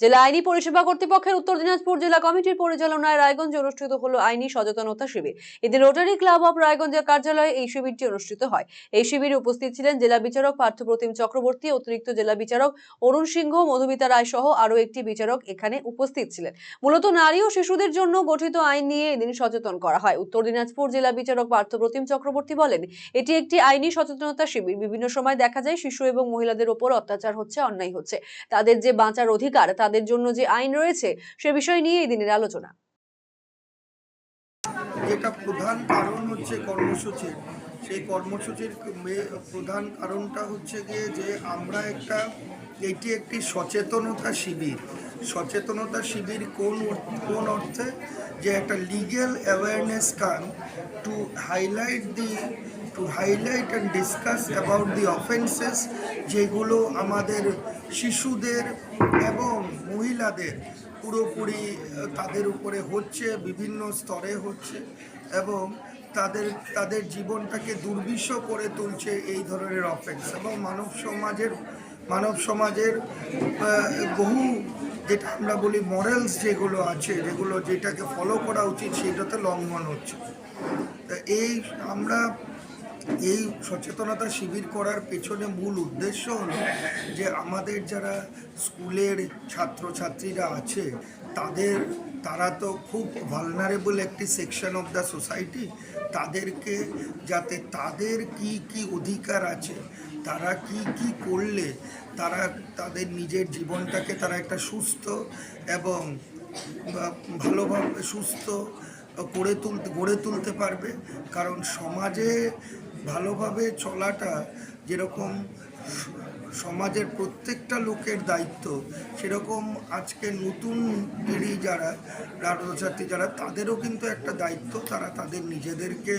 জেলা আইনি পরিষেবা কর্তৃপক্ষের উত্তর দিনাজপুর জেলা কমিটির পরিচালনায় রায়গঞ্জে অনুষ্ঠিত হলো আইনি সচেতনতা শিবির। এদিন রোটারি ক্লাব অফ রায়গঞ্জের কার্যালয়ে এই শিবিরটি অনুষ্ঠিত হয়। এই শিবিরে উপস্থিত ছিলেন জেলা বিচারক পার্থপ্রতিম চক্রবর্তী, অতিরিক্ত জেলা বিচারক অরুণ সিংহ, মধুমিতা রায় সহ আরো একটি বিচারক এখানে উপস্থিত ছিলেন। মূলত নারী ও শিশুদের জন্য গঠিত আইন নিয়ে এদিন সচেতন করা হয়। উত্তর দিনাজপুর জেলা বিচারক পার্থপ্রতিম চক্রবর্তী বলেন, এটি একটি আইনি সচেতনতা শিবির। বিভিন্ন সময় দেখা যায় শিশু এবং মহিলাদের উপর অত্যাচার হচ্ছে, অন্যায় হচ্ছে। তাদের যে বাঁচার অধিকার, তাদের জন্য যে আইন রয়েছে, সে বিষয় নিয়ে এই দিনের আলোচনা। যেটা প্রধান কারণ হচ্ছে কর্মসূচির, সেই কর্মসূচির প্রধান কারণটা হচ্ছে গিয়ে যে আমরা এটি একটি সচেতনতা শিবির। সচেতনতা শিবির কোন অর্থে, যে একটা legal awareness camp to highlight and discuss about the offences যেগুলো আমাদের শিশুদের এবং মহিলাদের পুরোপুরি তাদের উপরে হচ্ছে, বিভিন্ন স্তরে হচ্ছে এবং তাদের জীবনটাকে দুর্বিষহ করে তুলছে এই ধরনের অফেন্স। এবং মানব সমাজের বহু, যেটা আমরা বলি মরালস যেগুলো আছে, যেটাকে ফলো করা উচিত, সেটাতে লঙ্ঘন হচ্ছে। তা আমরা এই সচেতনতা শিবির করার পেছনে মূল উদ্দেশ্য হলো যে আমাদের যারা স্কুলের ছাত্রছাত্রীরা আছে তারা তো খুব ভালনারেবল একটি সেকশন অফ দ্য সোসাইটি। তাদেরকে যাতে তাদের কি অধিকার আছে, তারা কি করলে তাদের নিজের জীবনটাকে তারা একটা সুস্থ এবং ভালোভাবে গড়ে তুলতে পারবে। কারণ সমাজে ভালোভাবে চলাটা যেরকম সমাজের প্রত্যেকটা লোকের দায়িত্ব, সেরকম আজকের নতুন পিঢ়ি যারা ছাত্রছাত্রী যারা, তাদেরও কিন্তু একটা দায়িত্ব, তারা তাদের নিজেদেরকে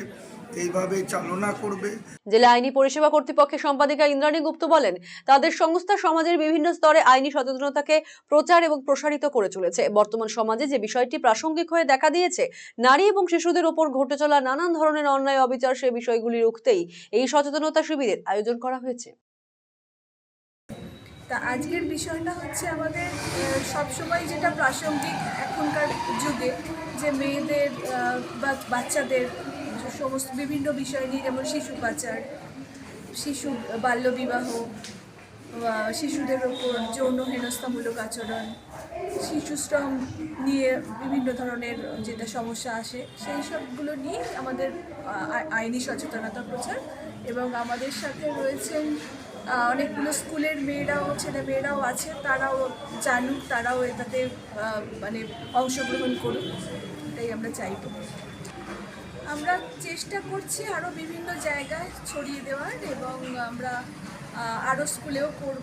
এইভাবে চালনা করবে। জেলা আইনি পরিষেবা কর্তৃপক্ষের সম্পাদিকা ইন্দ্রাণী গুপ্ত বলেন, তাদের সংস্থা সমাজের বিভিন্ন স্তরে আইনি সচেতনতাকে প্রচার এবং প্রসারিত করে চলেছে। বর্তমান সমাজে যে বিষয়টি প্রাসঙ্গিক হয়ে দেখা দিয়েছে, নারী এবং শিশুদের উপর ঘটে চলা নানান ধরনের অন্যায় অবিচার, সে বিষয়গুলি রুখতেই এই সচেতনতা শিবিরের আয়োজন করা হয়েছে। তা আজকের বিষয়টা হচ্ছে আমাদের সবসময় যেটা প্রাসঙ্গিক এখনকার যুগে, যে মেয়েদের বা বাচ্চাদের সমস্ত বিভিন্ন বিষয় নিয়ে, যেমন শিশু পাচার, শিশু বাল্যবিবাহ, শিশুদের ওপর যৌন হেনস্থামূলক আচরণ, শিশু শ্রম নিয়ে বিভিন্ন ধরনের যেটা সমস্যা আসে, সেই সবগুলো নিয়ে আমাদের আইনি সচেতনতা প্রচার। এবং আমাদের সাথে রয়েছেন অনেকগুলো স্কুলের ছেলেমেয়েরাও আছে, তারাও জানুক, তারাও এটাতে মানে অংশগ্রহণ করুক, এটাই আমরা চাইব। আমরা চেষ্টা করছি আরও বিভিন্ন জায়গায় ছড়িয়ে দেওয়ার, এবং আমরা আরও স্কুলেও করব।